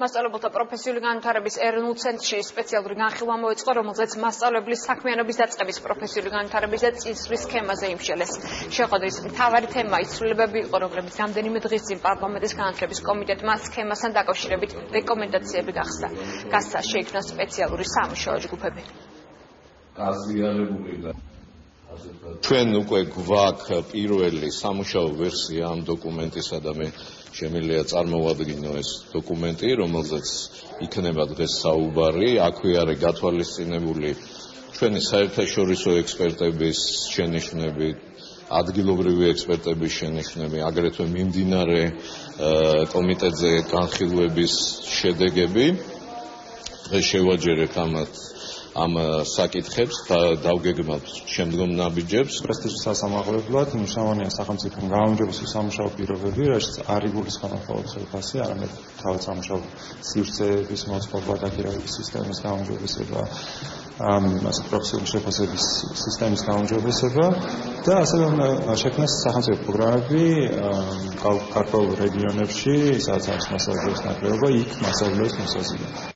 მასწავლებელთა პროფესიული განვითარების ეროვნულ ცენტრში სპეციალური განხილვა მოეწყო, რომელზეც მასწავლებლის საქმიანობის დაწყების პროფესიული განვითარების და წინსვლის სქემაზე იმშელეს. შეხვედრის მთავარი თემა იცვლილებები იყო, რომლებიც რამდენიმე დღის წინ პარლამენტის განათლების კომიტეტმა სქემასთან დაკავშირებით რეკომენდაციები გახსნა. გასცა შეიქმნა სპეციალური სამუშაო ჯგუფები. ჩვენ უკვე გვაქვს პირველი სამუშაო ვერსია ამ დოკუმენტისა და მე შემიძლია წარმოვადგინო ეს დოკუმენტი, რომელზეც იქნება დღეს საუბარი. აქვე არის გათვალისწინებული ჩვენი საერთაშორისო ექსპერტების შენიშვნები, ადგილობრივი ექსპერტების შენიშვნები, აგრეთვე მიმდინარე კომიტეტზე განხილვების შედეგები. დღეს შევაჯერებთ ამ საკითხებს და დავგეგმავთ შემდგომ ნაბიჯებს. პრესტიჟის სასამართლებლად მნიშვნელოვანია სახელმწიფო გაუმჯობესების სამუშაო პირობები, რაც არ იგულისხმება მხოლოდ ხელფასი, არამედ თავად სამუშაო სივრცეების მოწყობა და ქირაობის სისტემის გაუმჯობესება, პროფესიული შეფასების სისტემის გაუმჯობესება და ასევე შექმნას სახელმწიფო პროგრამები გარკვეულ რეგიონებში, სადაც არის მასწავლებლის ნაკლებობა, იქ მასწავლებლის მოსაზრება.